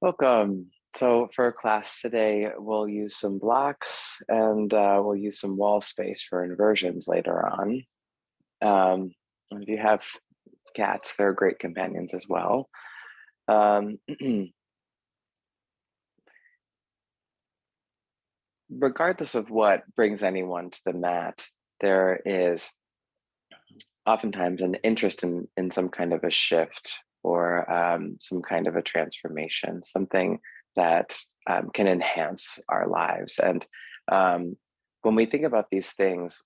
Welcome. So for class today, we'll use some blocks and we'll use some wall space for inversions later on. And if you have cats, they're great companions as well. Regardless of what brings anyone to the mat, there is oftentimes an interest in some kind of a shift or some kind of a transformation, something that can enhance our lives. And when we think about these things,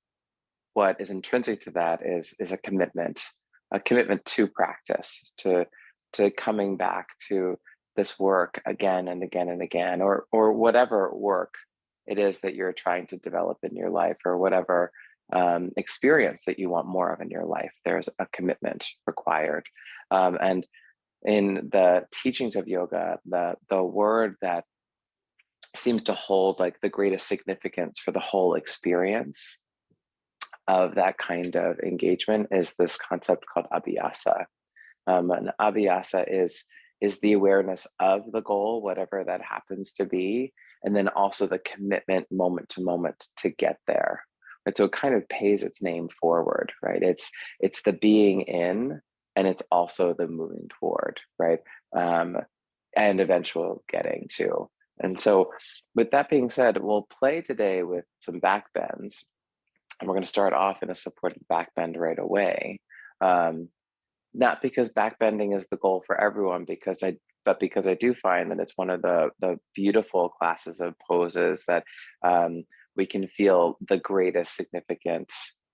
what is intrinsic to that is a commitment to practice, to coming back to this work again and again and again, or whatever work it is that you're trying to develop in your life, or whatever experience that you want more of in your life. There's a commitment required, and in the teachings of yoga, the word that seems to hold like the greatest significance for the whole experience of that kind of engagement is this concept called abhyasa. And abhyasa is the awareness of the goal, whatever that happens to be, and then also the commitment moment to moment to get there. Right? So it kind of pays its name forward, right? It's the being in, and it's also the moving toward, right? And eventual getting to. And so, with that being said, we'll play today with some back bends, and we're going to start off in a supported back bend right away. Not because backbending is the goal for everyone, but because I do find that it's one of the beautiful classes of poses that we can feel the greatest significant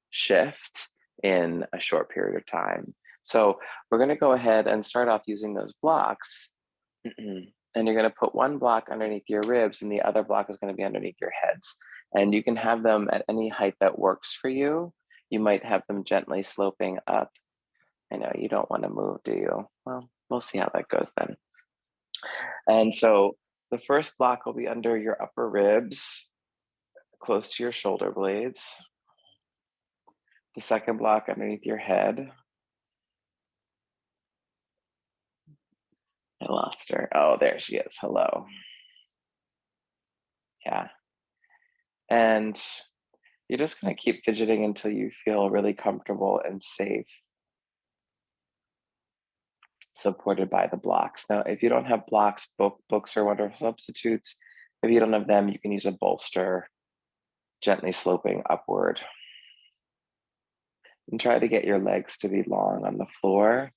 shift in a short period of time. So we're going to go ahead and start off using those blocks. And you're going to put one block underneath your ribs, and the other block is going to be underneath your heads. And you can have them at any height that works for you. You might have them gently sloping up. I know you don't want to move, do you? Well, we'll see how that goes then. And so the first block will be under your upper ribs, close to your shoulder blades. The second block underneath your head. I lost her. Oh, there she is. Hello. Yeah. And you're just going to keep fidgeting until you feel really comfortable and safe, supported by the blocks. Now, if you don't have blocks, books are wonderful substitutes. If you don't have them, you can use a bolster, gently sloping upward. And try to get your legs to be long on the floor.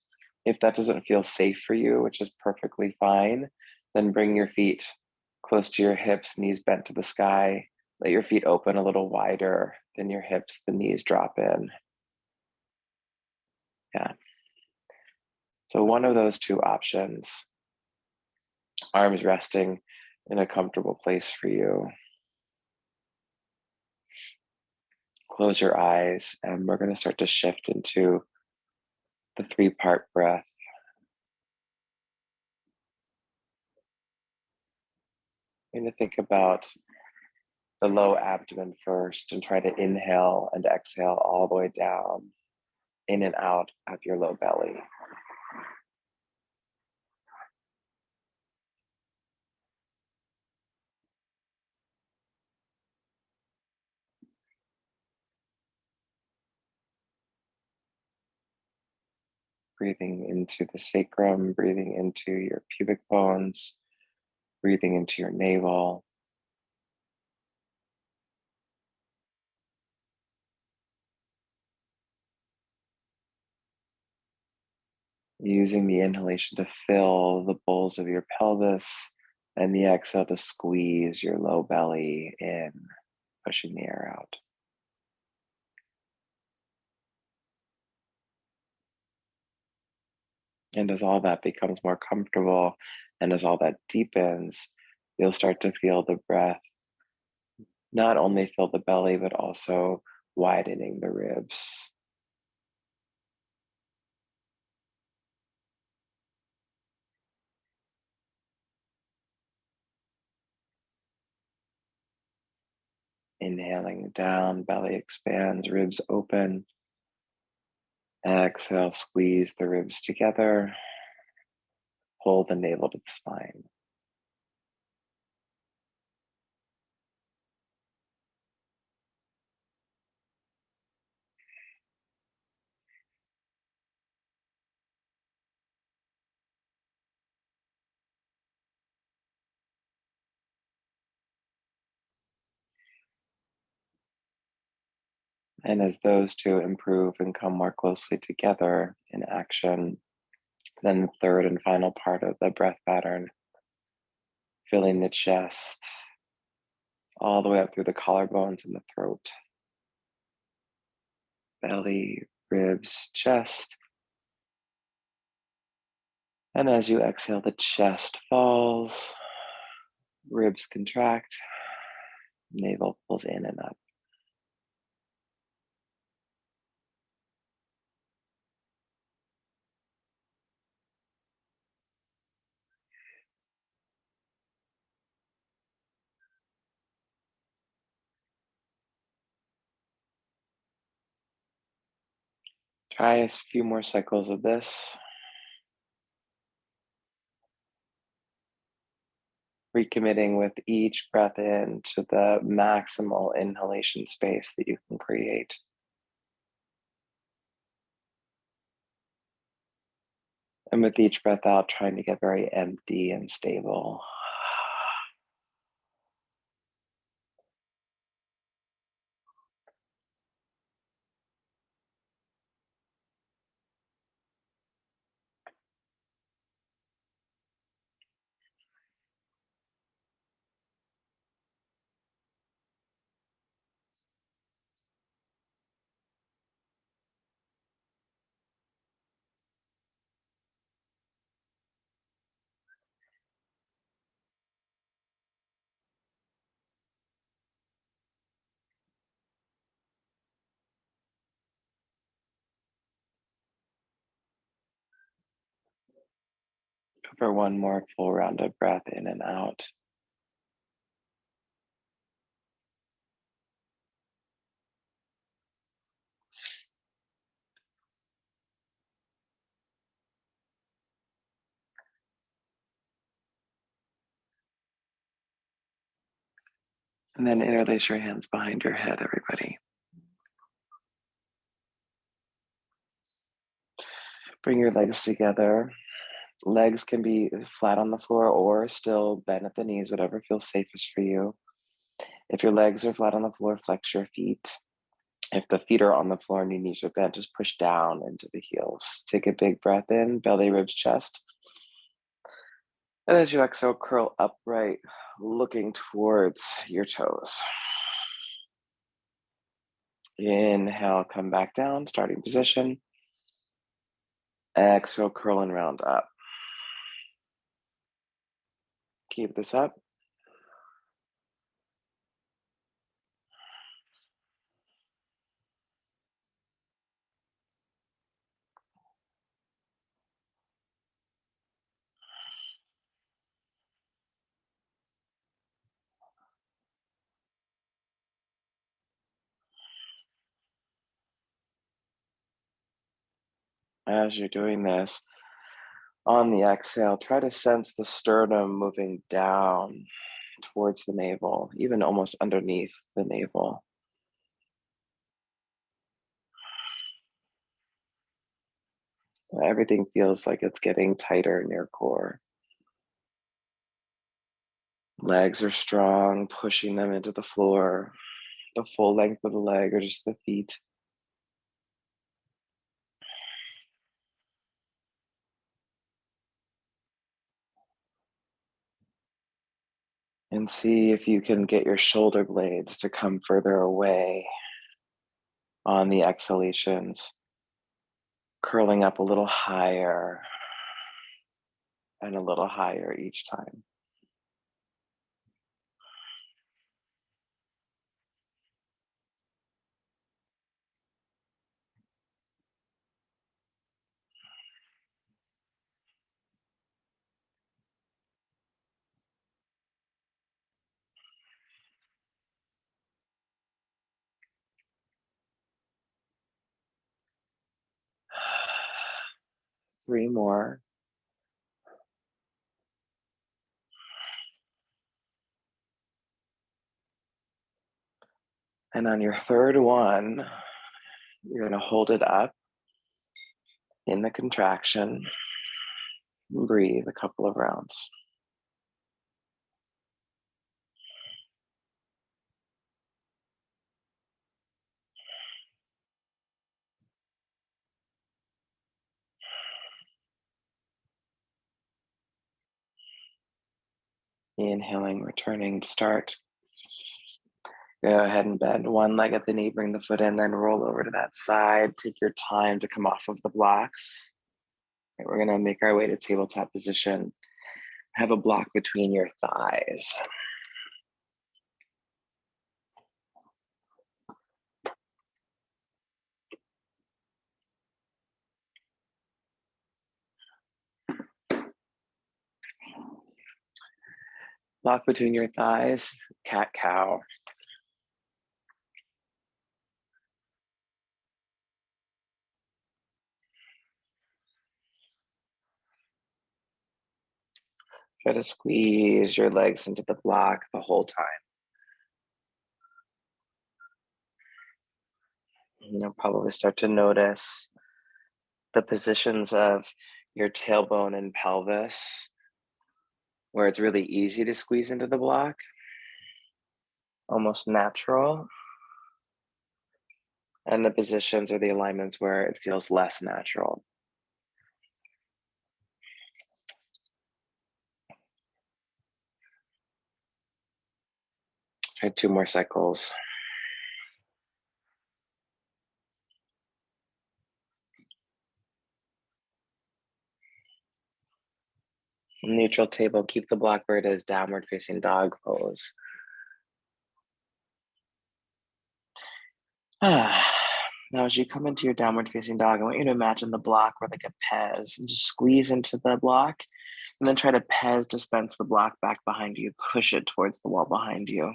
If that doesn't feel safe for you, which is perfectly fine, then bring your feet close to your hips, knees bent to the sky. Let your feet open a little wider than your hips, the knees drop in. Yeah. So one of those two options, arms resting in a comfortable place for you. Close your eyes, and we're going to start to shift into the 3-part breath. You're going to think about the low abdomen first and try to inhale and exhale all the way down, in and out of your low belly. Breathing into the sacrum, breathing into your pubic bones, breathing into your navel. Using the inhalation to fill the bowls of your pelvis, and the exhale to squeeze your low belly in, pushing the air out. And as all that becomes more comfortable, and as all that deepens, you'll start to feel the breath not only fill the belly, but also widening the ribs. Inhaling down, belly expands, ribs open. Exhale, squeeze the ribs together. Hold the navel to the spine. And as those two improve and come more closely together in action, then the third and final part of the breath pattern, filling the chest all the way up through the collarbones and the throat, belly, ribs, chest. And as you exhale, the chest falls, ribs contract, navel pulls in and up. Try a few more cycles of this, recommitting with each breath in to the maximal inhalation space that you can create. And with each breath out, trying to get very empty and stable. For one more full round of breath in and out. And then interlace your hands behind your head, everybody. Bring your legs together. Legs can be flat on the floor or still bent at the knees, whatever feels safest for you. If your legs are flat on the floor, flex your feet. If the feet are on the floor and your knees are bent, just push down into the heels. Take a big breath in, belly, ribs, chest. And as you exhale, curl upright, looking towards your toes. Inhale, come back down, starting position. Exhale, curl and round up. Keep this up. As you're doing this, on the exhale, try to sense the sternum moving down towards the navel, even almost underneath the navel. Everything feels like it's getting tighter in your core. Legs are strong, pushing them into the floor, the full length of the leg or just the feet. And see if you can get your shoulder blades to come further away on the exhalations, curling up a little higher and a little higher each time. Three more. And on your third one, you're going to hold it up in the contraction and breathe a couple of rounds. Inhaling, returning, start. Go ahead and bend one leg at the knee, bring the foot in, then roll over to that side. Take your time to come off of the blocks. Okay, we're gonna make our way to tabletop position. Have a block between your thighs. Block between your thighs, cat-cow. Try to squeeze your legs into the block the whole time. You'll probably start to notice the positions of your tailbone and pelvis where it's really easy to squeeze into the block, almost natural. And the positions or the alignments where it feels less natural. Try 2 more cycles. Neutral table, keep the block where it is, downward facing dog pose. Now, as you come into your downward facing dog, I want you to imagine the block where like a Pez, and just squeeze into the block and then try to Pez dispense the block back behind you, push it towards the wall behind you.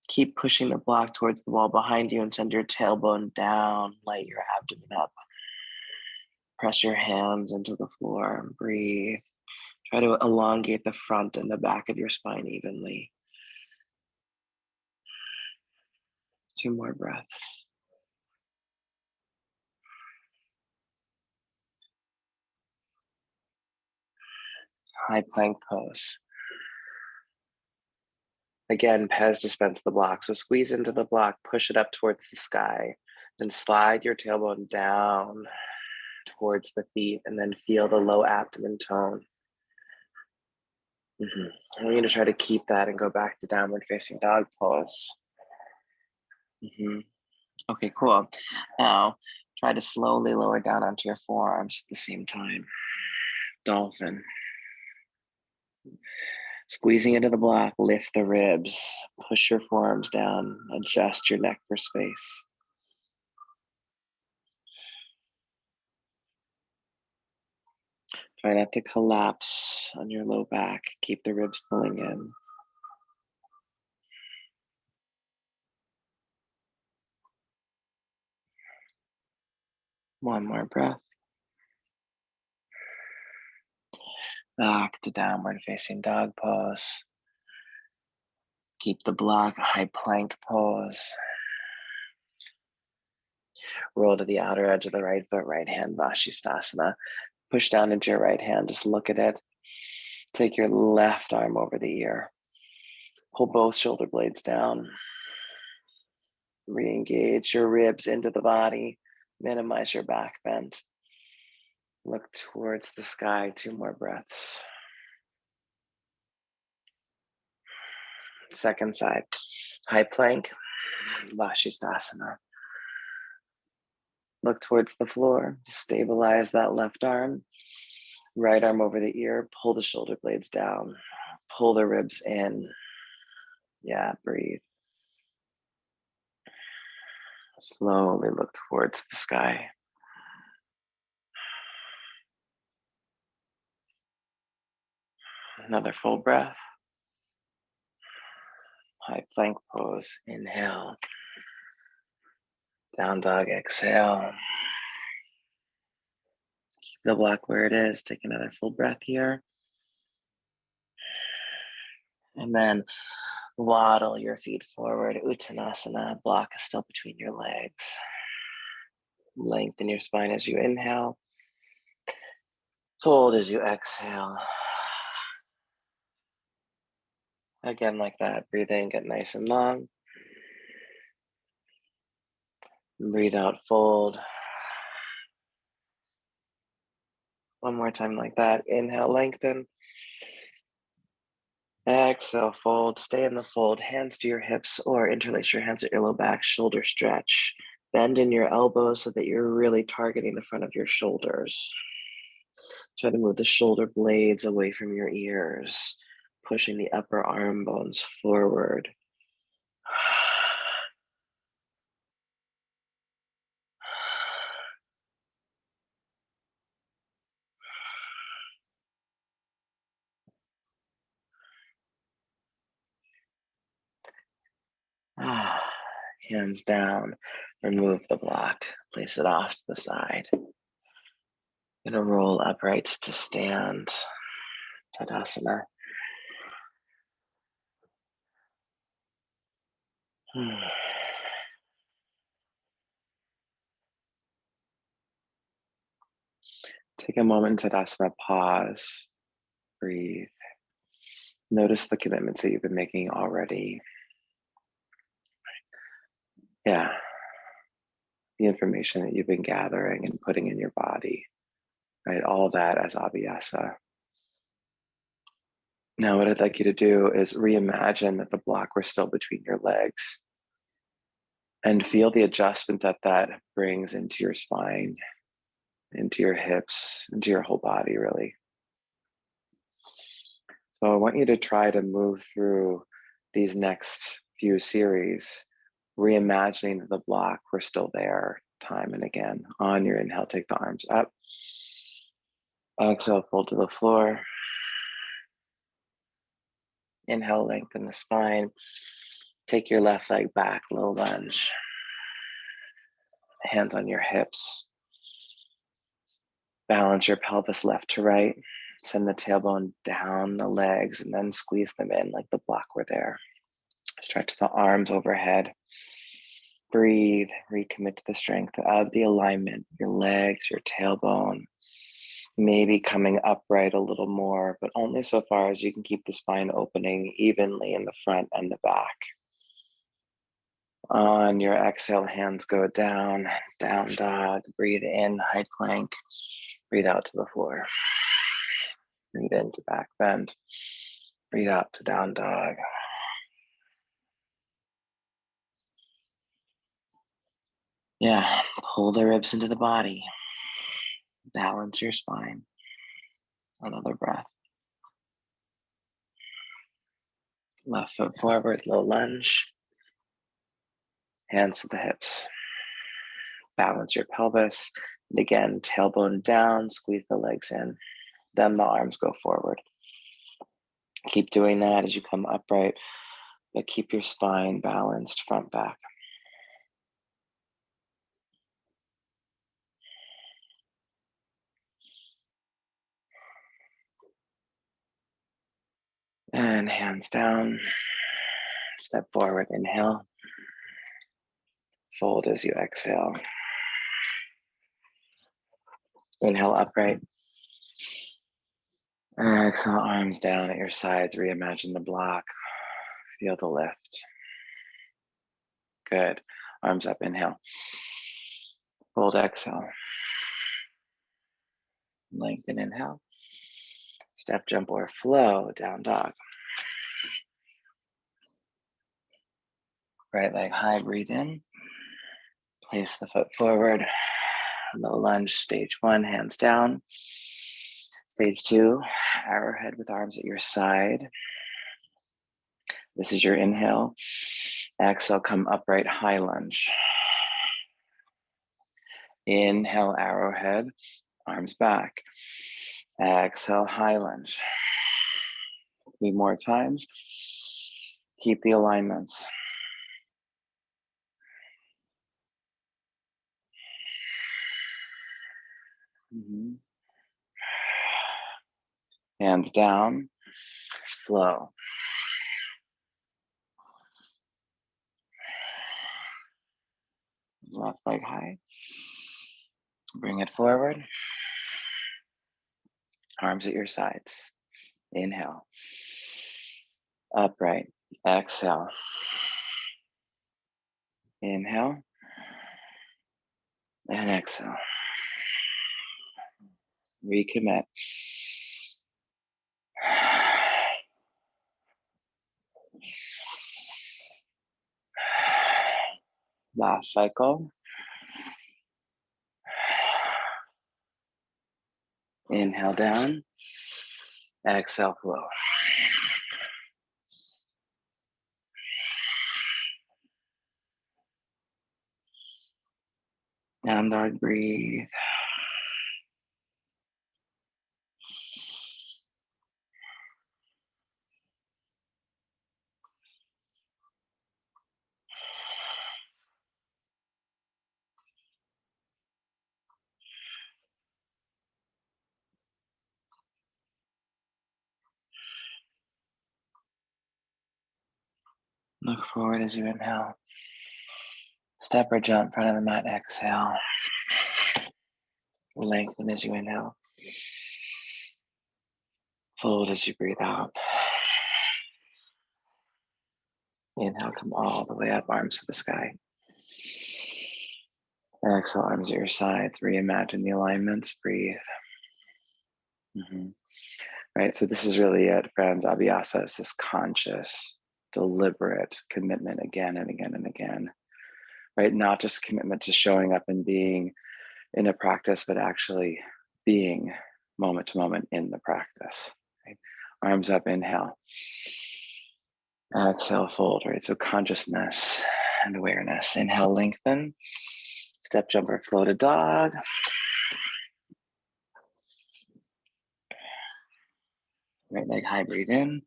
Keep pushing the block towards the wall behind you and send your tailbone down, light your abdomen up. Press your hands into the floor and breathe. Try to elongate the front and the back of your spine evenly. 2 more breaths. High plank pose. Again, Pez dispense the block. So squeeze into the block, push it up towards the sky, then slide your tailbone down towards the feet, and then feel the low abdomen tone. I want you to try to keep that and go back to downward facing dog pose. Okay, cool. Now, try to slowly lower down onto your forearms at the same time. Dolphin. Squeezing into the block, lift the ribs, push your forearms down, adjust your neck for space. Try not to collapse on your low back. Keep the ribs pulling in. One more breath. Back to downward facing dog pose. Keep the block, high plank pose. Roll to the outer edge of the right foot, right hand, Vashisthasana. Push down into your right hand, just look at it. Take your left arm over the ear. Pull both shoulder blades down. Re-engage your ribs into the body. Minimize your back bend. Look towards the sky, 2 more breaths. Second side, high plank, Vashisthasana. Look towards the floor, stabilize that left arm. Right arm over the ear, pull the shoulder blades down. Pull the ribs in. Yeah, breathe. Slowly look towards the sky. Another full breath. High plank pose, inhale. Down dog, exhale. Keep the block where it is. Take another full breath here. And then waddle your feet forward. Uttanasana, block is still between your legs. Lengthen your spine as you inhale. Fold as you exhale. Again, like that. Breathe in, get nice and long. Breathe out, fold. One more time like that. Inhale, lengthen. Exhale, fold, stay in the fold, hands to your hips or interlace your hands at your low back, shoulder stretch. Bend in your elbows so that you're really targeting the front of your shoulders. Try to move the shoulder blades away from your ears, pushing the upper arm bones forward. Hands down, remove the block, place it off to the side. Gonna roll upright to stand, Tadasana. Take a moment in Tadasana, pause, breathe. Notice the commitments that you've been making already. Yeah, the information that you've been gathering and putting in your body, right? All of that as abhyasa. Now, what I'd like you to do is reimagine that the block were still between your legs and feel the adjustment that that brings into your spine, into your hips, into your whole body, really. So I want you to try to move through these next few series, reimagining that the block were still there time and again. On your inhale, take the arms up. Exhale, fold to the floor. Inhale, lengthen the spine. Take your left leg back, low lunge. Hands on your hips. Balance your pelvis left to right. Send the tailbone down the legs and then squeeze them in like the block were there. Stretch the arms overhead. Breathe, recommit to the strength of the alignment, your legs, your tailbone, maybe coming upright a little more, but only so far as you can keep the spine opening evenly in the front and the back. On your exhale, hands go down, down dog. Breathe in, high plank. Breathe out to the floor. Breathe into back bend. Breathe out to down dog. Yeah, pull the ribs into the body. Balance your spine. Another breath. Left foot forward, low lunge. Hands to the hips. Balance your pelvis. And again, tailbone down, squeeze the legs in. Then the arms go forward. Keep doing that as you come upright, but keep your spine balanced front back. And hands down. Step forward, inhale. Fold as you exhale. Inhale, upright. Exhale, arms down at your sides. Reimagine the block. Feel the lift. Good. Arms up, inhale. Fold, exhale. Lengthen, inhale. Step, jump, or flow, down dog. Right leg high, breathe in. Place the foot forward. Low lunge, stage 1, hands down. Stage 2, arrowhead with arms at your side. This is your inhale. Exhale, come upright, high lunge. Inhale, arrowhead, arms back. Exhale, high lunge. 3 more times. Keep the alignments. Hands down, flow. Left leg high. Bring it forward. Arms at your sides. Inhale. Upright. Exhale. Inhale. And exhale. Recommit. Last cycle. Inhale down. Exhale, flow. Down dog, breathe. Look forward as you inhale. Step or jump front of the mat, exhale. Lengthen as you inhale. Fold as you breathe out. Inhale, come all the way up, arms to the sky. Exhale, arms at your sides. Reimagine the alignments, breathe. Right, so this is really it, friends. Abhyasa is this conscious, deliberate commitment again and again and again. Right, not just commitment to showing up and being in a practice, but actually being moment to moment in the practice. Right? Arms up, inhale. Exhale, fold, right? So consciousness and awareness. Inhale, lengthen. Step, jumper, floated dog. Right leg high, breathe in.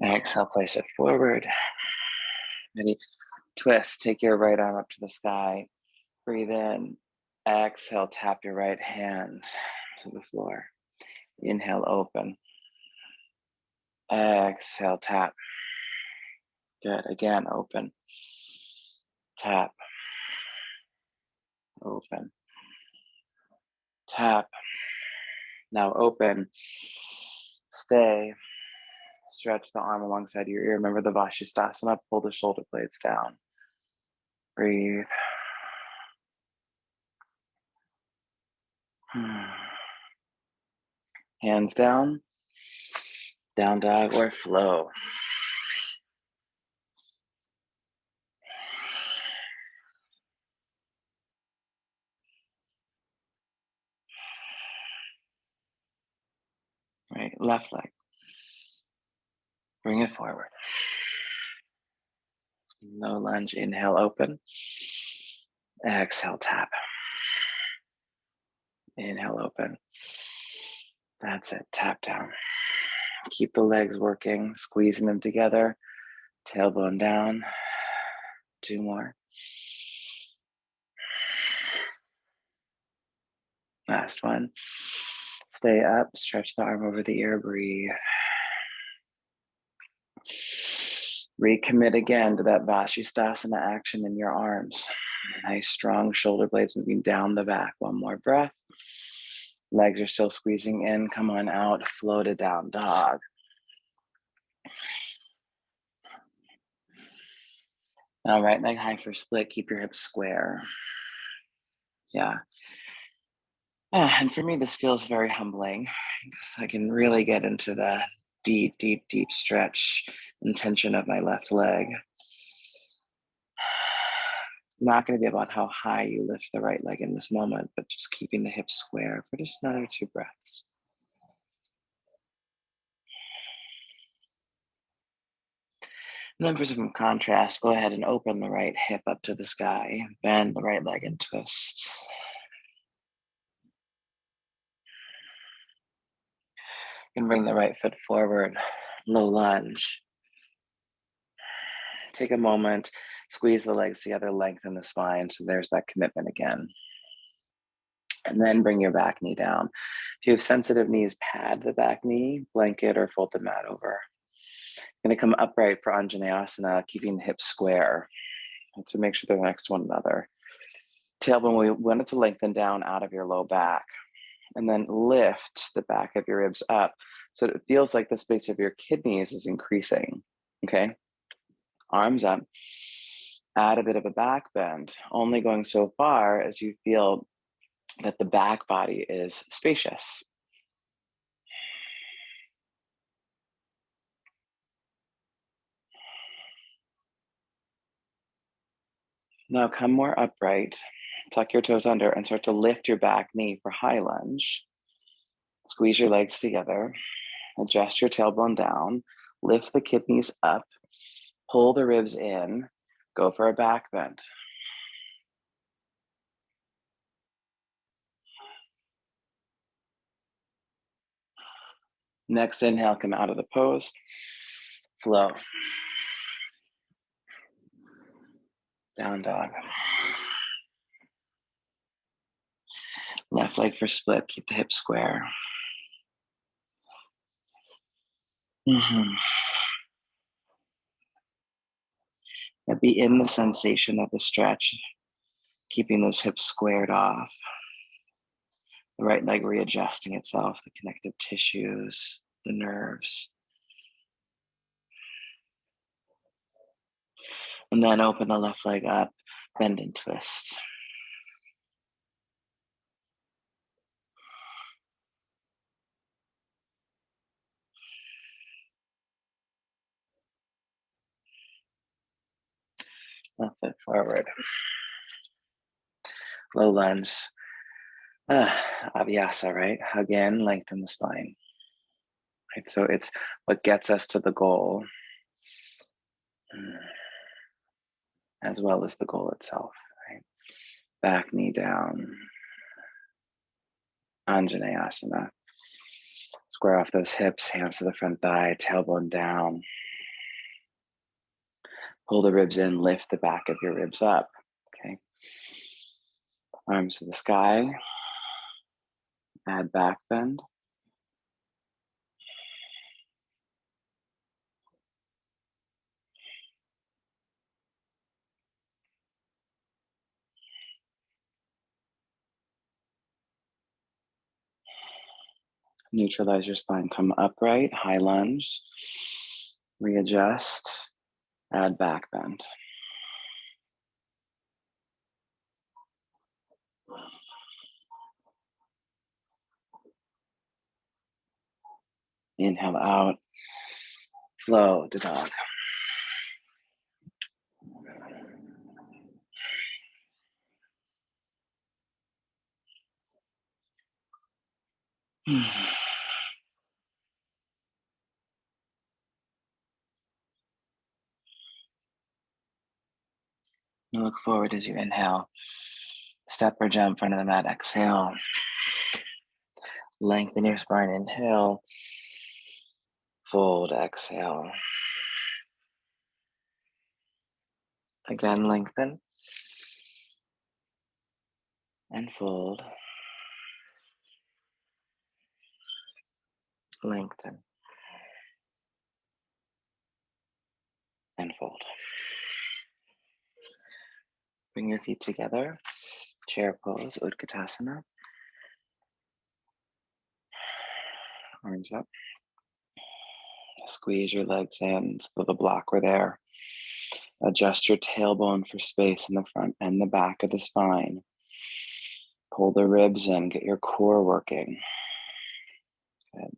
Exhale, place it forward. Ready? Twist, take your right arm up to the sky. Breathe in. Exhale, tap your right hand to the floor. Inhale, open. Exhale, tap. Good. Again, open. Tap. Open. Tap. Now open. Stay. Stretch the arm alongside your ear. Remember the Vashisthasana. Pull the shoulder blades down. Breathe. Hands down. Down dog or flow. Right, left leg. Bring it forward. No lunge. Inhale, open. Exhale, tap. Inhale, open. That's it. Tap down. Keep the legs working, squeezing them together. Tailbone down. 2 more. Last one. Stay up. Stretch the arm over the ear. Breathe. Recommit again to that Vashisthasana action in your arms. Nice strong shoulder blades moving down the back. One more breath. Legs are still squeezing in. Come on out. Float it down dog. Now right leg high for split. Keep your hips square. Yeah. And for me, this feels very humbling because I can really get into the deep, deep, deep stretch and tension of my left leg. It's not going to be about how high you lift the right leg in this moment, but just keeping the hips square for just another 2 breaths. And then for some contrast, go ahead and open the right hip up to the sky, bend the right leg and twist. You can bring the right foot forward, low lunge. Take a moment, squeeze the legs together, lengthen the spine. So there's that commitment again. And then bring your back knee down. If you have sensitive knees, pad the back knee, blanket or fold the mat over. Going to come upright for Anjaneyasana, keeping the hips square. And so make sure they're next to one another. Tailbone, we want it to lengthen down out of your low back. And then lift the back of your ribs up so it feels like the space of your kidneys is increasing. Okay? Arms up. Add a bit of a back bend, only going so far as you feel that the back body is spacious. Now come more upright. Tuck your toes under and start to lift your back knee for high lunge. Squeeze your legs together. Adjust your tailbone down. Lift the kidneys up. Pull the ribs in. Go for a back bend. Next inhale, come out of the pose. Flow. Down dog. Left leg for split. Keep the hips square. And be in the sensation of the stretch, keeping those hips squared off. The right leg readjusting itself, the connective tissues, the nerves. And then open the left leg up, bend and twist. Left foot forward. Low lunge. Abhyasa, right? Again, lengthen the spine. Right, so it's what gets us to the goal, as well as the goal itself. Right? Back knee down. Anjaneyasana. Square off those hips, hands to the front thigh, tailbone down. Pull the ribs in, lift the back of your ribs up. Okay. Arms to the sky. Add back bend. Neutralize your spine. Come upright, high lunge. Readjust. Add back bend. Inhale out. Flow to dog. Look forward as you inhale. Step or jump front of the mat. Exhale. Lengthen your spine. Inhale. Fold. Exhale. Again, lengthen. And fold. Lengthen. And fold. Bring your feet together. Chair pose, Katasana. Arms up. Squeeze your legs in so the block were there. Adjust your tailbone for space in the front and the back of the spine. Pull the ribs in, get your core working. Good.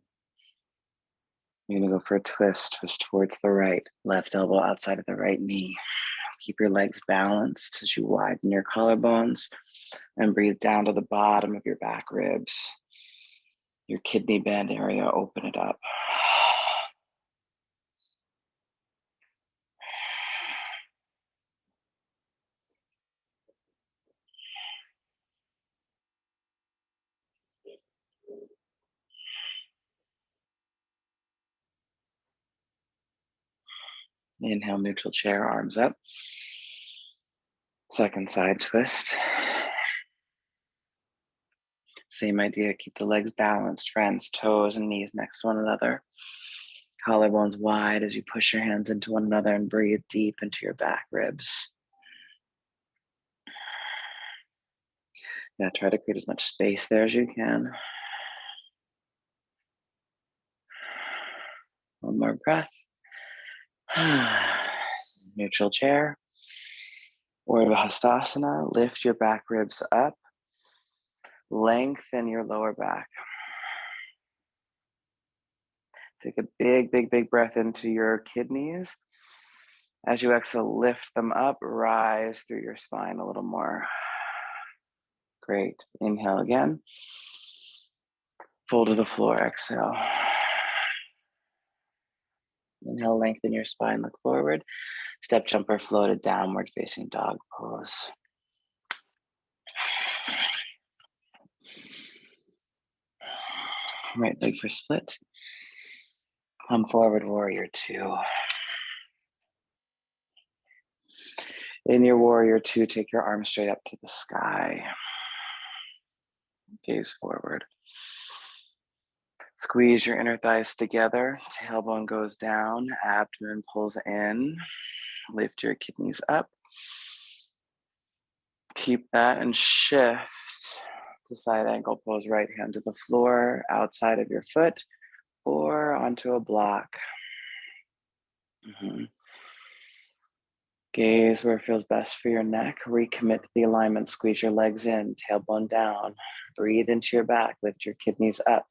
You're gonna go for a twist towards the right. Left elbow outside of the right knee. Keep your legs balanced as you widen your collarbones and breathe down to the bottom of your back ribs. Your kidney band area, open it up. Inhale, neutral chair, arms up. Second side twist. Same idea, keep the legs balanced, friends, toes and knees next to one another. Collarbones wide as you push your hands into one another and breathe deep into your back ribs. Yeah, try to create as much space there as you can. One more breath. Neutral chair. Or Virasana, lift your back ribs up. Lengthen your lower back. Take a big, big, big breath into your kidneys. As you exhale, lift them up, rise through your spine a little more. Great. Inhale again. Fold to the floor, exhale. Inhale, lengthen your spine, look forward. Step jumper, flow to downward facing dog pose. Right leg for split. Come forward, warrior two. In your warrior two, take your arms straight up to the sky. Gaze forward. Squeeze your inner thighs together. Tailbone goes down, abdomen pulls in. Lift your kidneys up. Keep that and shift to side angle pose, right hand to the floor, outside of your foot, or onto a block. Gaze where it feels best for your neck. Recommit to the alignment. Squeeze your legs in, tailbone down. Breathe into your back. Lift your kidneys up.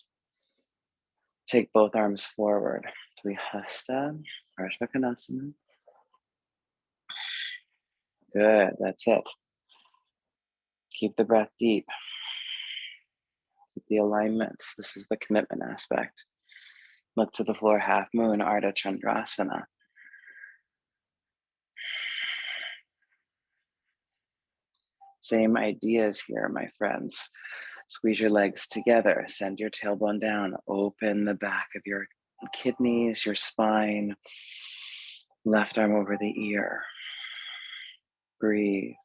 Take both arms forward. Vin-Hatha, Artichandrasana. Good, that's it. Keep the breath deep. Keep the alignments. This is the commitment aspect. Look to the floor, half moon, Artichandrasana. Same ideas here, my friends. Squeeze your legs together, send your tailbone down, open the back of your kidneys, your spine, left arm over the ear. Breathe.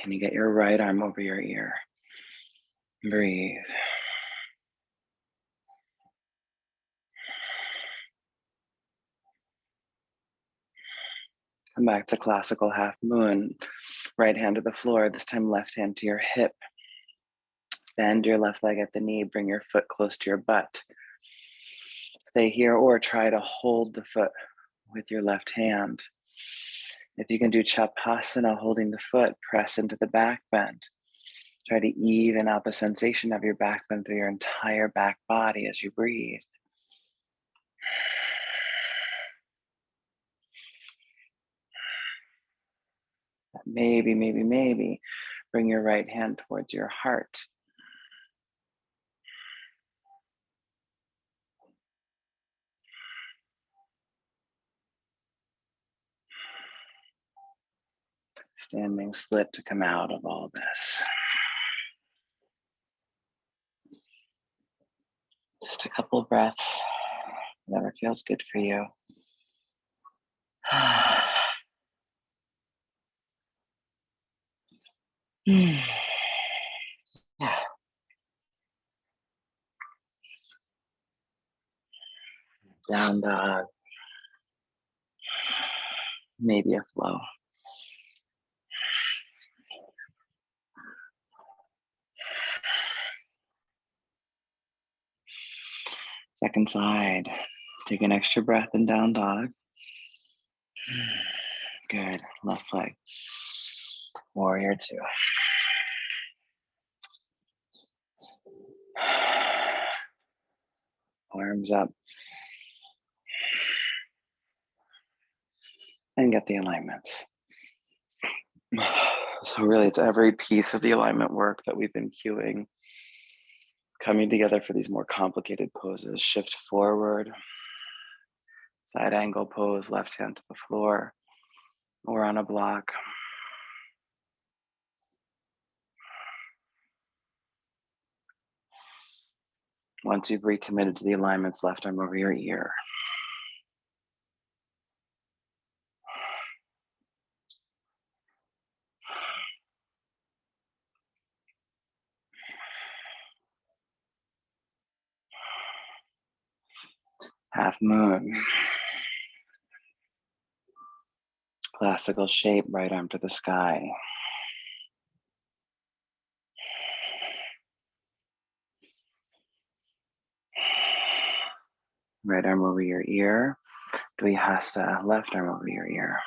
Can you get your right arm over your ear? Breathe. Come back to classical half moon. Right hand to the floor, this time left hand to your hip. Bend your left leg at the knee, bring your foot close to your butt. Stay here or try to hold the foot with your left hand. If you can do Chapasana, holding the foot, press into the back bend. Try to even out the sensation of your back bend through your entire back body as you breathe. Maybe, bring your right hand towards your heart. Standing split to come out of all this. Just a couple of breaths, whatever feels good for you. Yeah. Down dog. Maybe a flow. Second side. Take an extra breath in down dog. Good. Left leg. Warrior two. Arms up. And get the alignments. So really it's every piece of the alignment work that we've been cueing, coming together for these more complicated poses. Shift forward, side angle pose, left hand to the floor or on a block. Once you've recommitted to the alignments, left arm over your ear. Half moon. Classical shape, right arm to the sky. Right arm over your ear. Vin-Hatha, left arm over your ear.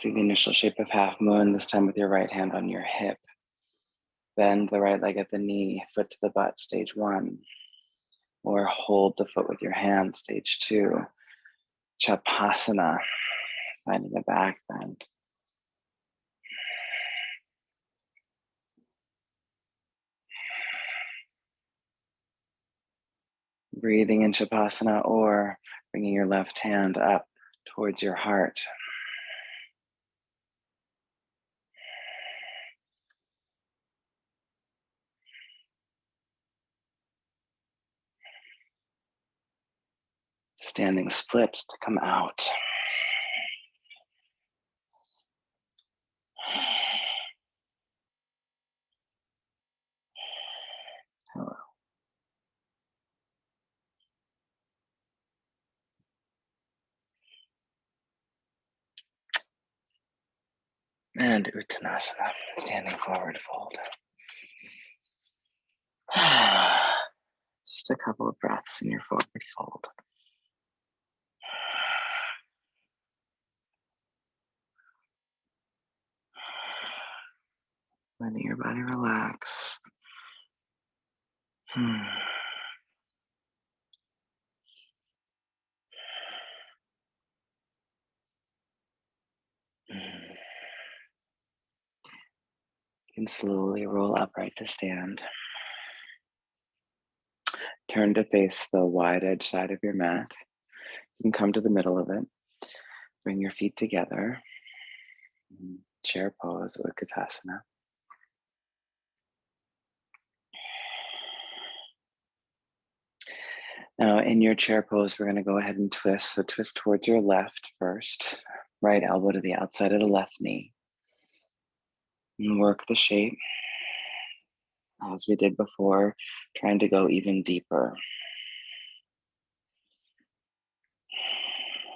See the initial shape of half moon, this time with your right hand on your hip. Bend the right leg at the knee, foot to the butt, stage 1. Or hold the foot with your hand, stage 2. Chapasana, finding a back bend. Breathing in Chapasana or bringing your left hand up towards your heart. Standing split to come out. Hello. And Uttanasana, standing forward fold. Just a couple of breaths in your forward fold. Letting your body relax. You can slowly roll upright to stand. Turn to face the wide edge side of your mat. You can come to the middle of it. Bring your feet together. Chair pose with Katasana. Now in your chair pose, we're going to go ahead and twist. So twist towards your left first. Right elbow to the outside of the left knee. And work the shape as we did before, trying to go even deeper.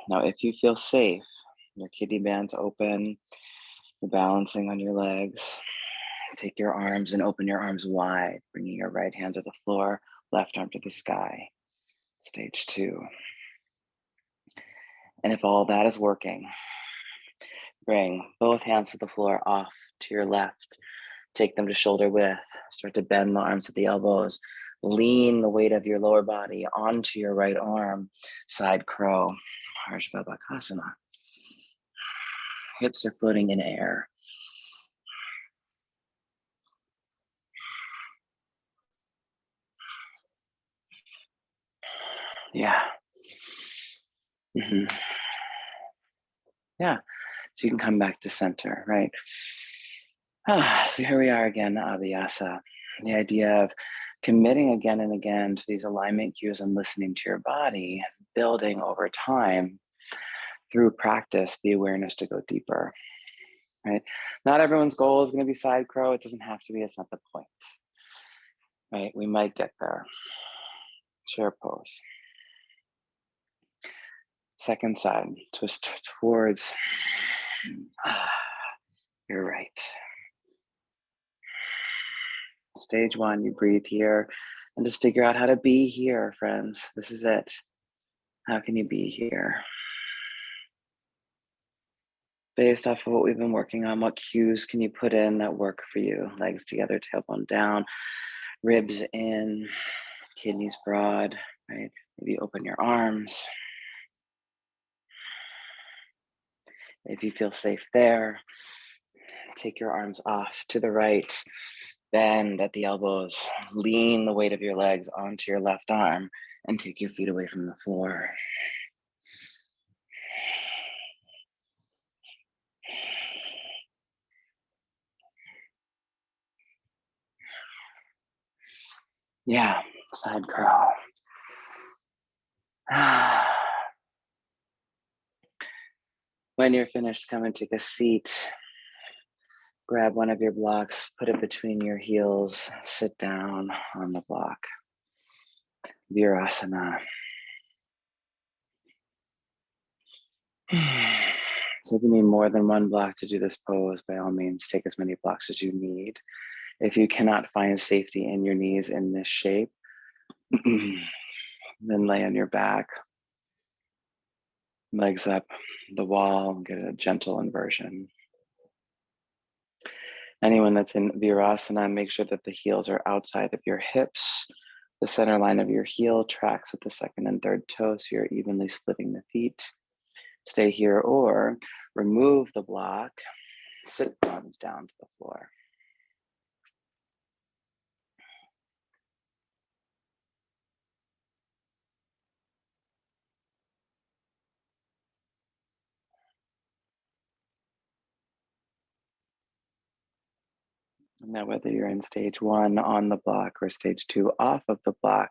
Now, if you feel safe, your kidney band's open, you're balancing on your legs, take your arms and open your arms wide, bringing your right hand to the floor, left arm to the sky. Stage 2. And if all that is working, bring both hands to the floor off to your left. Take them to shoulder width. Start to bend the arms at the elbows. Lean the weight of your lower body onto your right arm. Side crow, Katasana. Hips are floating in air. Yeah. Yeah. So you can come back to center, right? So here we are again, Abhyasa. The idea of committing again and again to these alignment cues and listening to your body, building over time through practice, the awareness to go deeper, right? Not everyone's goal is going to be side crow. It doesn't have to be. It's not the point, right? We might get there. Chair pose. Second side, twist towards your right. Stage 1, you breathe here and just figure out how to be here, friends. This is it. How can you be here? Based off of what we've been working on, what cues can you put in that work for you? Legs together, tailbone down, ribs in, kidneys broad, right? Maybe open your arms. If you feel safe there, take your arms off to the right, bend at the elbows, lean the weight of your legs onto your left arm, and take your feet away from the floor. Yeah, side crow. When you're finished, come and take a seat. Grab one of your blocks, put it between your heels, sit down on the block. Virasana. So if you need more than one block to do this pose, by all means, take as many blocks as you need. If you cannot find safety in your knees in this shape, then lay on your back. Legs up the wall, get a gentle inversion. Anyone that's in Virasana, make sure that the heels are outside of your hips. The center line of your heel tracks with the second and third toes, so you're evenly splitting the feet. Stay here or remove the block, sit bones down to the floor. Now, whether you're in stage 1 on the block or stage 2 off of the block,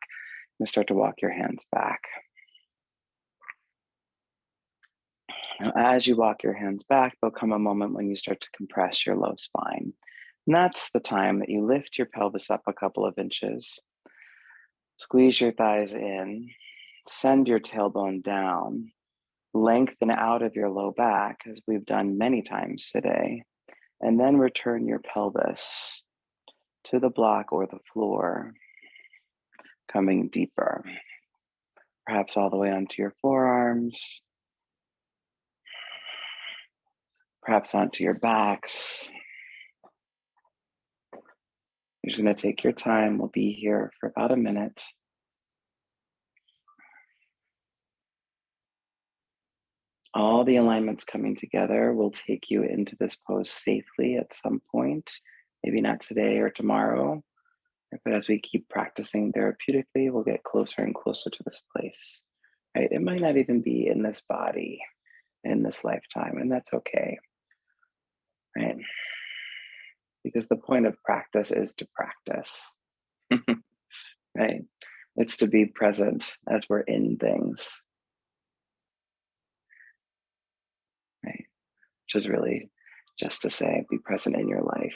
you start to walk your hands back. Now, as you walk your hands back, there'll come a moment when you start to compress your low spine. And that's the time that you lift your pelvis up a couple of inches, squeeze your thighs in, send your tailbone down, lengthen out of your low back, as we've done many times today, and then return your pelvis to the block or the floor, coming deeper, perhaps all the way onto your forearms, perhaps onto your backs. You're just going to take your time. We'll be here for about a minute. All the alignments coming together will take you into this pose safely at some point, maybe not today or tomorrow, but as we keep practicing therapeutically, we'll get closer and closer to this place, right? It might not even be in this body in this lifetime, and that's okay, right? Because the point of practice is to practice, right? It's to be present as we're in things, right? Which is really just to say, be present in your life.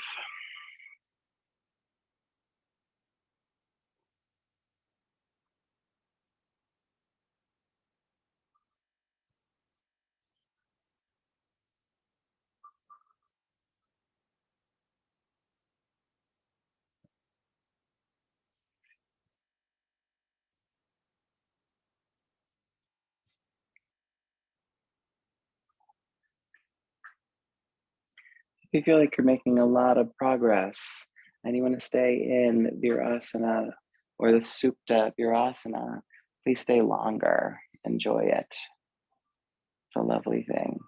If you feel like you're making a lot of progress and you want to stay in Virasana or the Supta Virasana, please stay longer. Enjoy it. It's a lovely thing.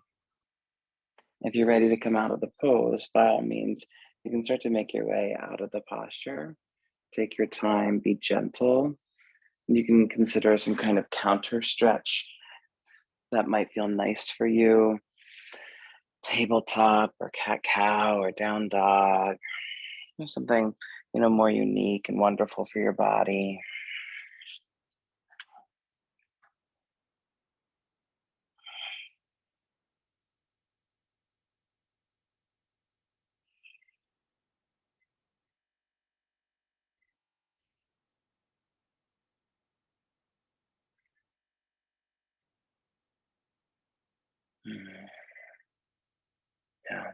If you're ready to come out of the pose, by all means, you can start to make your way out of the posture. Take your time, be gentle. You can consider some kind of counter stretch that might feel nice for you. Tabletop or cat-cow or down dog, or something, more unique and wonderful for your body. Yeah.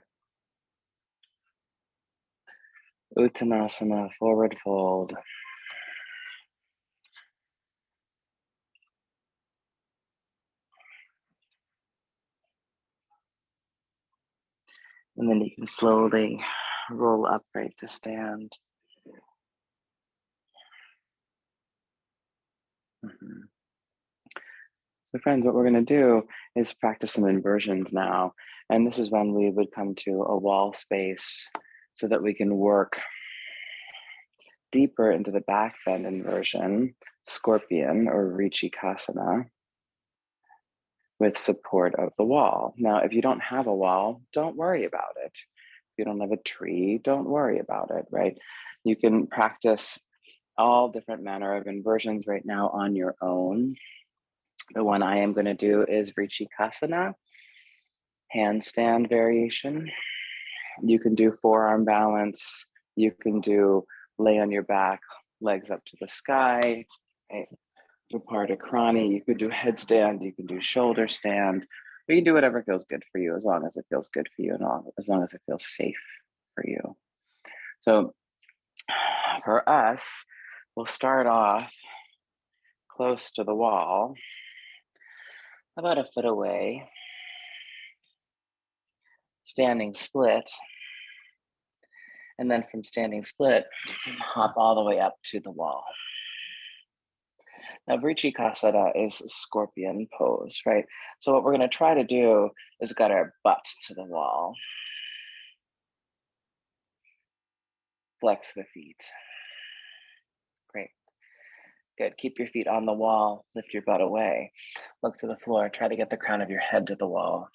Uttanasana, forward fold. And then you can slowly roll upright to stand. Mhm. So friends, what we're going to do is practice some inversions now. And this is when we would come to a wall space so that we can work deeper into the back bend inversion, scorpion or Artichandrasana, with support of the wall. Now, if you don't have a wall, don't worry about it. If you don't have a tree, don't worry about it, right? You can practice all different manner of inversions right now on your own. The one I am going to do is Virasana, handstand variation. You can do forearm balance. You can do lay on your back, legs up to the sky, right? Artichandrasana. You could do headstand. You can do shoulder stand. You can do whatever feels good for you, as long as it feels good for you and as long as it feels safe for you. So for us, we'll start off close to the wall. about a foot away, standing split. And then from standing split, hop all the way up to the wall. Now, Virasana is scorpion pose, right? So what we're going to try to do is get our butt to the wall. Flex the feet. Great. Good. Keep your feet on the wall. Lift your butt away. Look to the floor. Try to get the crown of your head to the wall.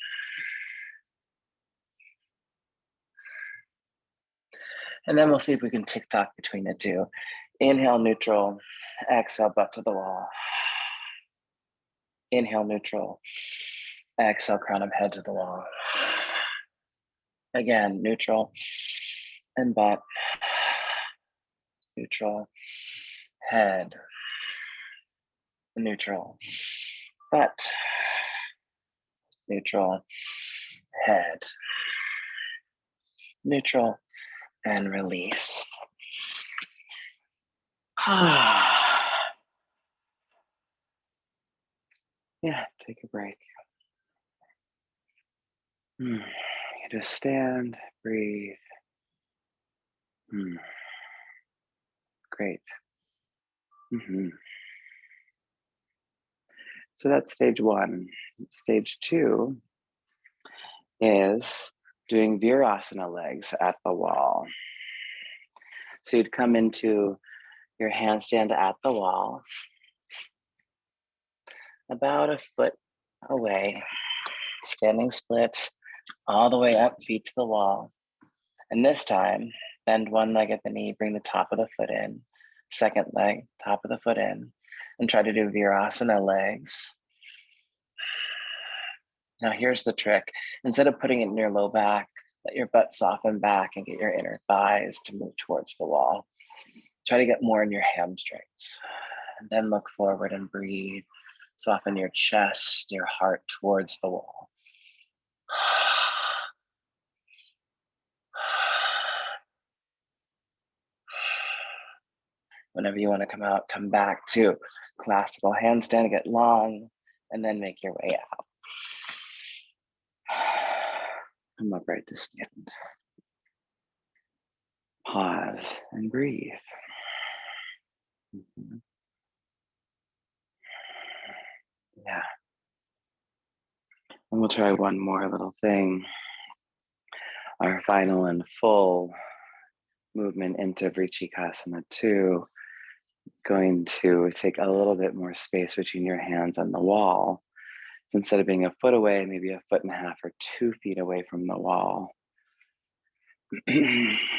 And then we'll see if we can tick-tock between the two. Inhale, neutral. Exhale, butt to the wall. Inhale, neutral. Exhale, crown of head to the wall. Again, neutral and butt. Neutral, head. Neutral, butt. Neutral, head. Neutral, and release. Yeah, take a break. You just stand, breathe. Great. So that's stage one. Stage two is doing Virasana legs at the wall. So you'd come into your handstand at the wall, about a foot away, standing split, all the way up, feet to the wall. And this time, bend one leg at the knee, bring the top of the foot in, second leg, top of the foot in, and try to do Virasana legs. Now here's the trick. Instead of putting it in your low back, let your butt soften back and get your inner thighs to move towards the wall. Try to get more in your hamstrings. And then look forward and breathe. Soften your chest, your heart towards the wall. Whenever you want to come out, come back to classical handstand, get long, and then make your way out. Come upright to stand. Pause and breathe. Yeah. And we'll try one more little thing. Our final and full movement into Artichandrasana 2. Going to take a little bit more space between your hands on the wall. So instead of being a foot away, maybe a foot and a half or 2 feet away from the wall. Giving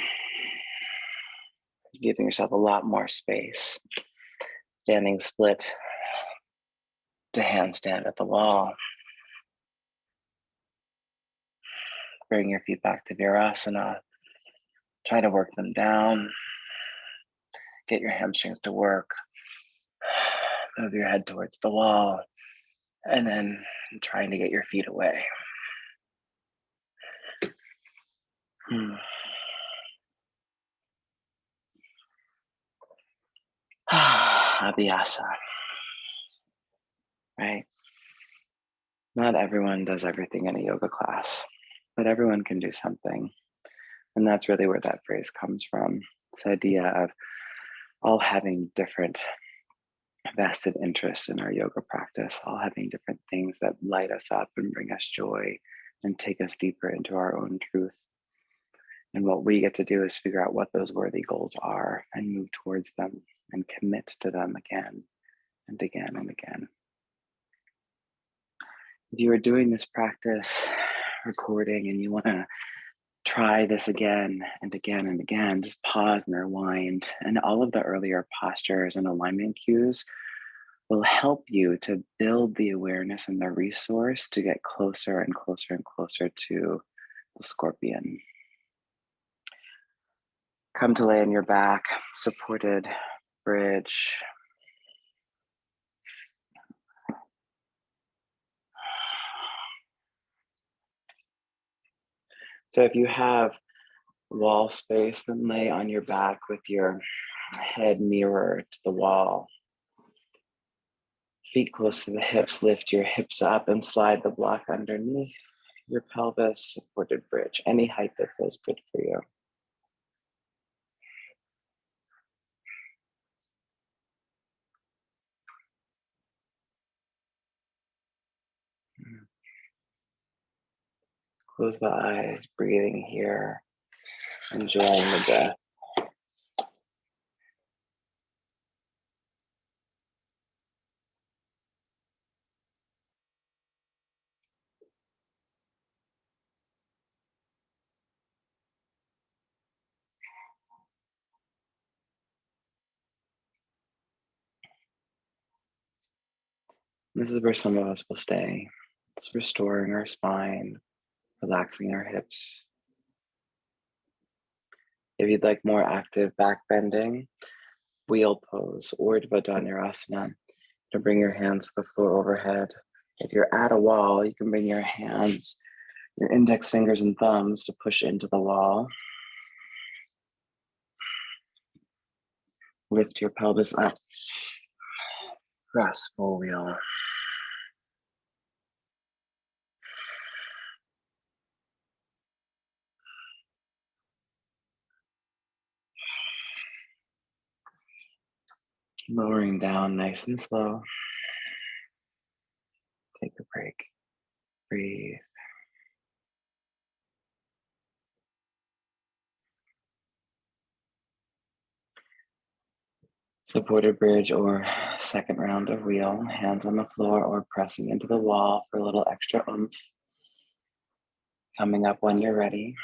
yourself a lot more space. Standing split to handstand at the wall. Bring your feet back to Virasana. Try to work them down. Get your hamstrings to work. Move your head towards the wall. And then trying to get your feet away. Abhyasa. Right? Not everyone does everything in a yoga class, but everyone can do something. And that's really where that phrase comes from. This idea of all having different vested interests in our yoga practice, all having different things that light us up and bring us joy and take us deeper into our own truth. And what we get to do is figure out what those worthy goals are and move towards them and commit to them again and again and again. If you are doing this practice recording and you want to try this again and again and again, just pause and rewind. And all of the earlier postures and alignment cues will help you to build the awareness and the resource to get closer and closer and closer to the scorpion. Come to lay on your back, supported bridge. So if you have wall space, then lay on your back with your head mirror to the wall. Feet close to the hips, lift your hips up and slide the block underneath your pelvis, supported bridge, any height that feels good for you. Close the eyes, breathing here, enjoying the breath. This is where some of us will stay. It's restoring our spine, relaxing our hips. If you'd like more active back bending, wheel pose or Dvanurasana, to bring your hands to the floor overhead. If you're at a wall, you can bring your hands, your index fingers and thumbs to push into the wall. Lift your pelvis up. Press full wheel. Lowering down nice and slow. Take a break. Breathe. Supported bridge or second round of wheel. Hands on the floor or pressing into the wall for a little extra oomph. Coming up when you're ready.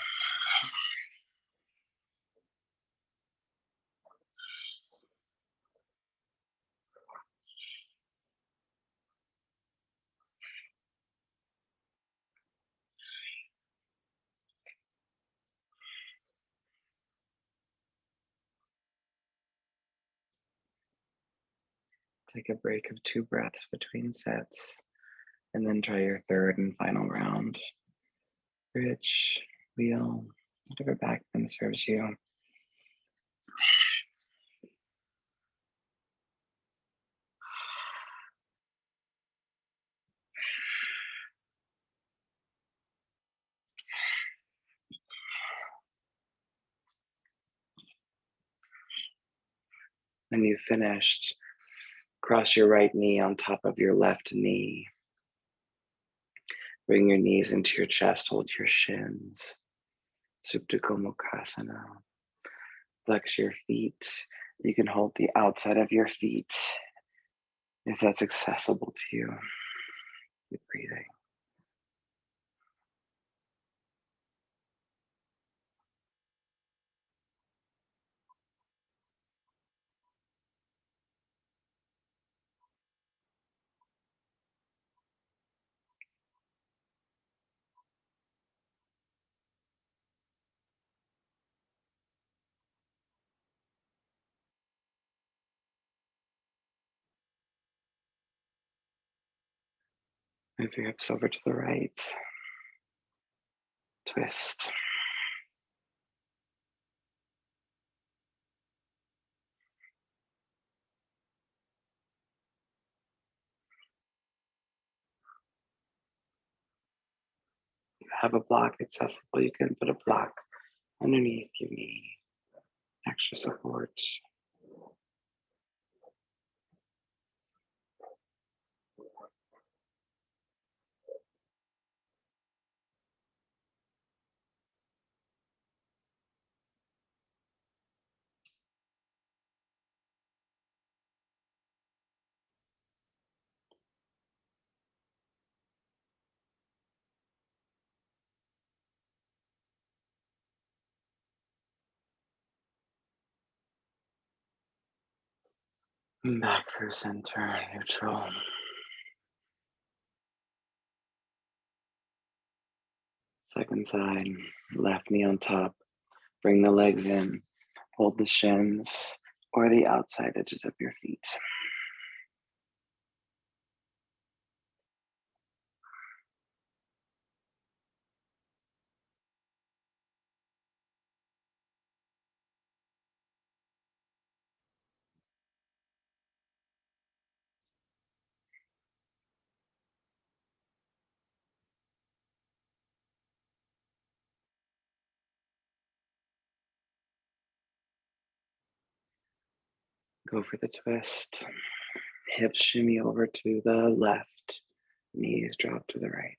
Take a break of 2 breaths between sets, and then try your third and final round. Bridge, wheel, whatever back bend serves you. When you've finished, cross your right knee on top of your left knee. Bring your knees into your chest, hold your shins. Supta Gomukhasana. Flex your feet. You can hold the outside of your feet if that's accessible to you. Keep breathing. Move your hips over to the right. Twist. If you have a block accessible, you can put a block underneath your knee. Extra support. Back through center, neutral. Second side, left knee on top. Bring the legs in. Hold the shins or the outside edges of your feet. Go for the twist. Hips shimmy over to the left. Knees drop to the right.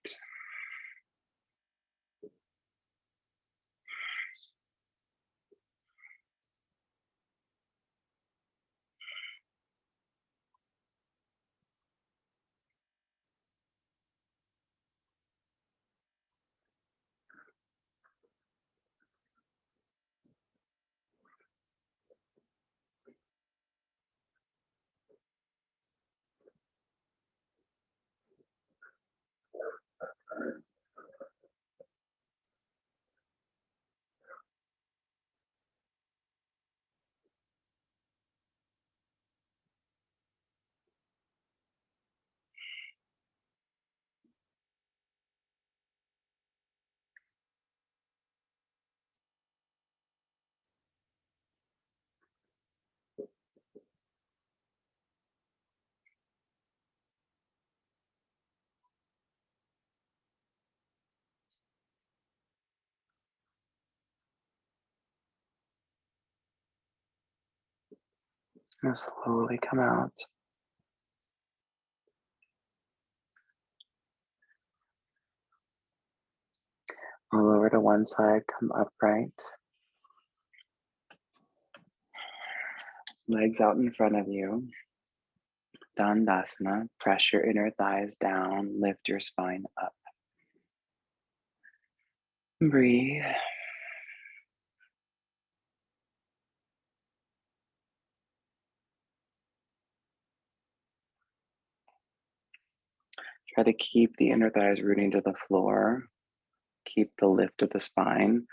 Now slowly come out. Roll over to one side, come upright. Legs out in front of you. Tadasana. Press your inner thighs down. Lift your spine up. Breathe. Try to keep the inner thighs rooting to the floor. Keep the lift of the spine.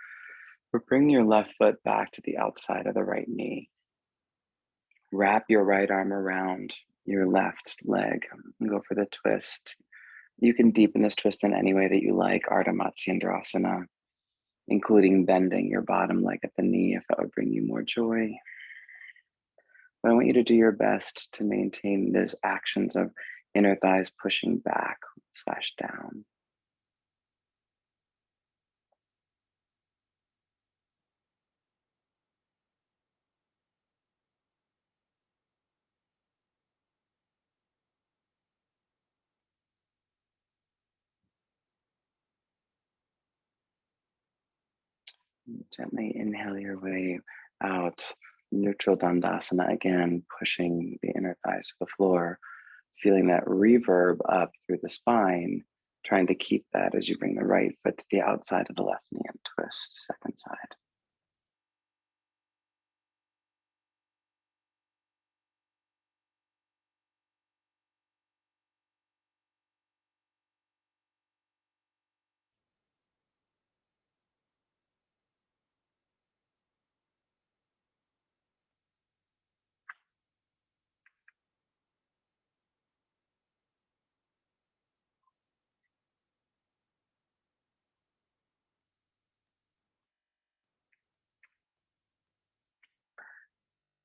But bring your left foot back to the outside of the right knee. Wrap your right arm around your left leg and go for the twist. You can deepen this twist in any way that you like, Artichandrasana, including bending your bottom leg at the knee if that would bring you more joy. But I want you to do your best to maintain those actions of inner thighs pushing back / down. Gently inhale your way out. Neutral Dandasana again, pushing the inner thighs to the floor, feeling that reverb up through the spine, trying to keep that as you bring the right foot to the outside of the left knee and twist second side.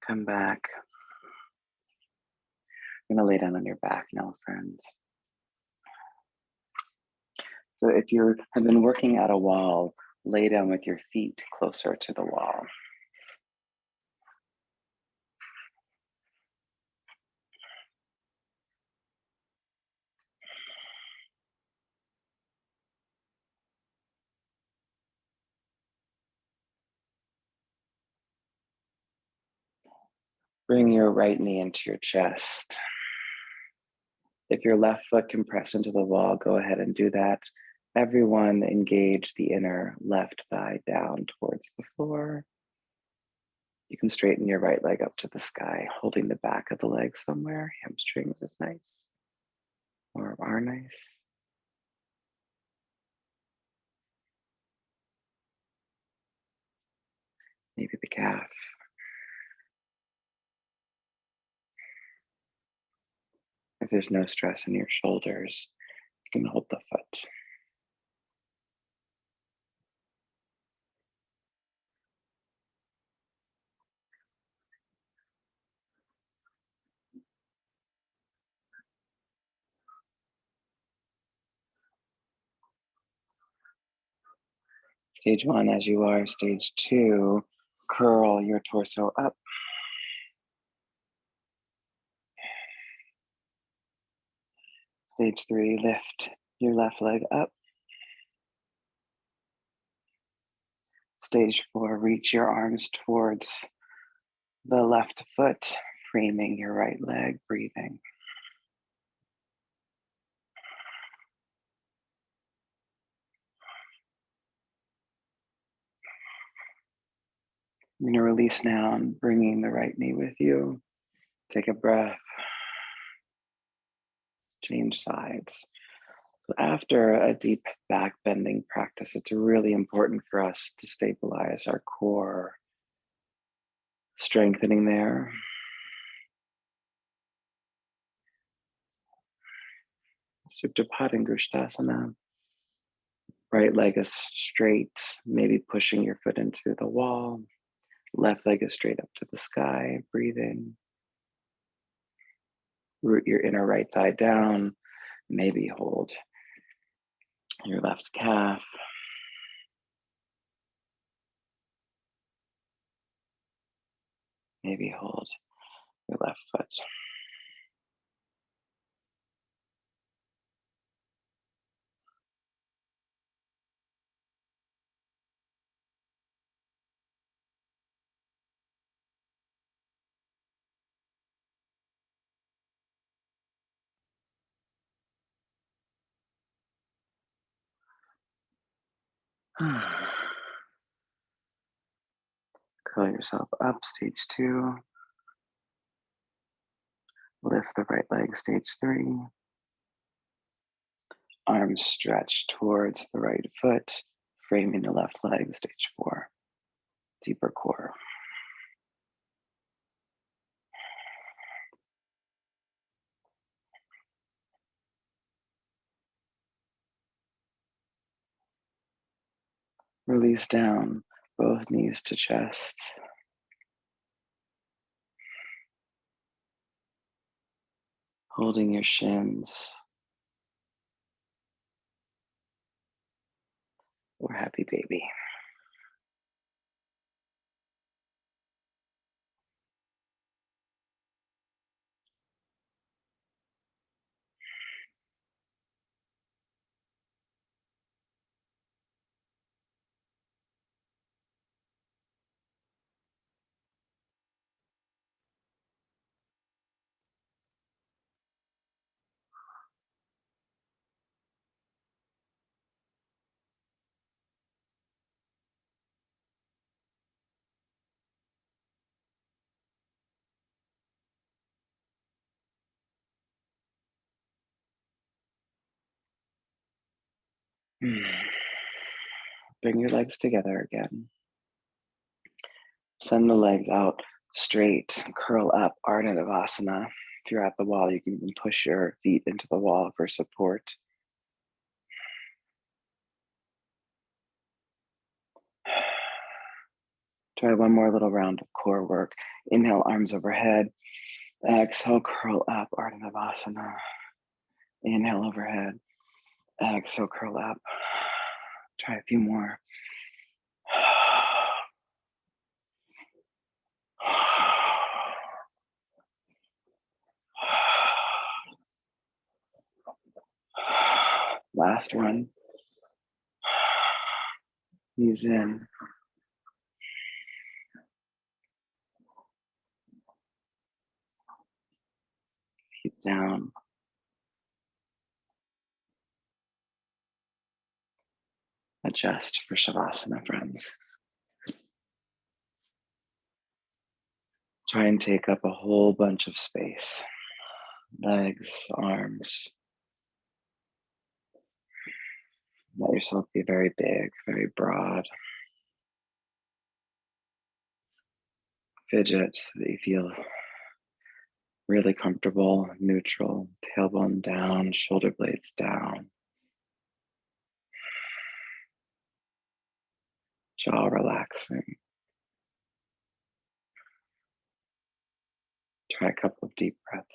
Come back. I'm gonna lay down on your back now, friends. So if you have been working at a wall, lay down with your feet closer to the wall. Bring your right knee into your chest. If your left foot can press into the wall, go ahead and do that. Everyone engage the inner left thigh down towards the floor. You can straighten your right leg up to the sky, holding the back of the leg somewhere. Hamstrings is nice, or are nice. Maybe the calf. If there's no stress in your shoulders, you can hold the foot. Stage one, as you are. Stage two, curl your torso up. Stage 3, lift your left leg up. Stage 4, reach your arms towards the left foot, framing your right leg, breathing. I'm going to release now and bringing the right knee with you. Take a breath. Change sides. So after a deep back bending practice, it's really important for us to stabilize our core, strengthening there. Supta Padangusthasana. Right leg is straight, maybe pushing your foot into the wall. Left leg is straight up to the sky, breathing. Root your inner right thigh down. Maybe hold your left calf. Maybe hold your left foot. Curl yourself up, stage 2. Lift the right leg, stage 3. Arms stretched towards the right foot, framing the left leg, stage 4. Deeper core. Release down, both knees to chest. Holding your shins. Or happy baby. Bring your legs together again. Send the legs out straight, curl up, Ardha Savasana. If you're at the wall, you can even push your feet into the wall for support. Try one more little round of core work. Inhale, arms overhead. Exhale, curl up, Ardha Savasana. Inhale overhead. Exhale, curl up. Try a few more. Last one. Ease in. Keep down. Adjust for Savasana, friends. Try and take up a whole bunch of space. Legs, arms. Let yourself be very big, very broad. Fidget so that you feel really comfortable, neutral, tailbone down, shoulder blades down. Jaw relaxing. Try a couple of deep breaths.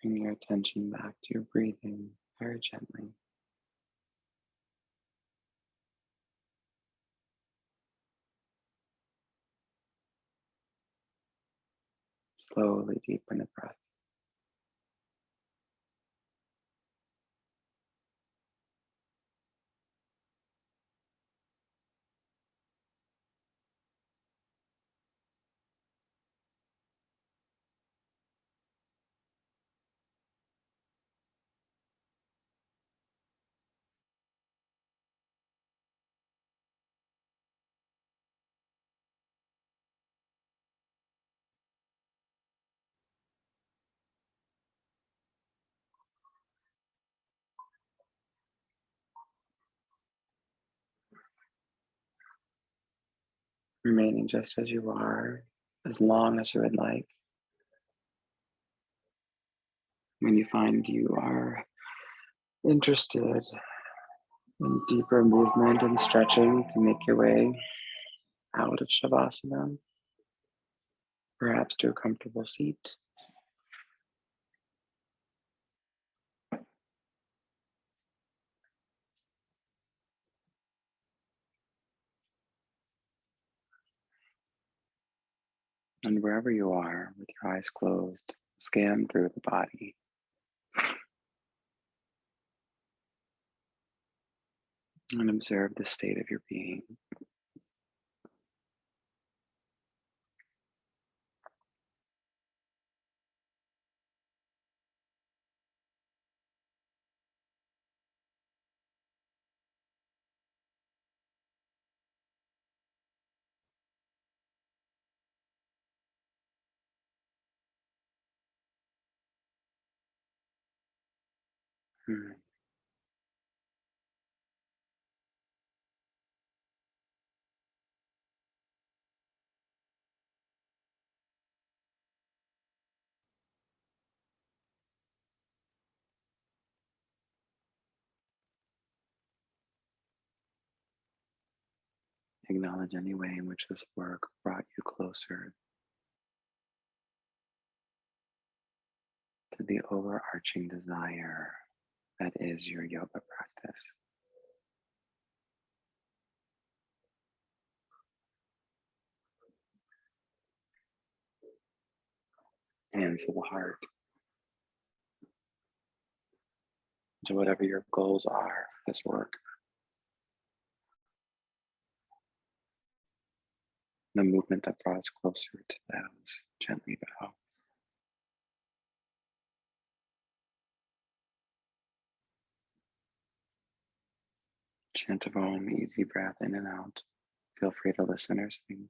Bring your attention back to your breathing very gently. Slowly deepen the breath. Remaining just as you are, as long as you would like. When you find you are interested in deeper movement and stretching, you can make your way out of Savasana, perhaps to a comfortable seat. And wherever you are, with your eyes closed, scan through the body and observe the state of your being. Hmm. Acknowledge any way in which this work brought you closer to the overarching desire that is your yoga practice. Hands to the heart, to whatever your goals are for this work. The movement that brought us closer to those, gently bow. Chant of Om, easy breath in and out. Feel free to listen or sing.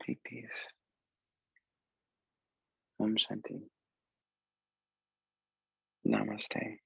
Deep peace. Om Shanti. Namaste.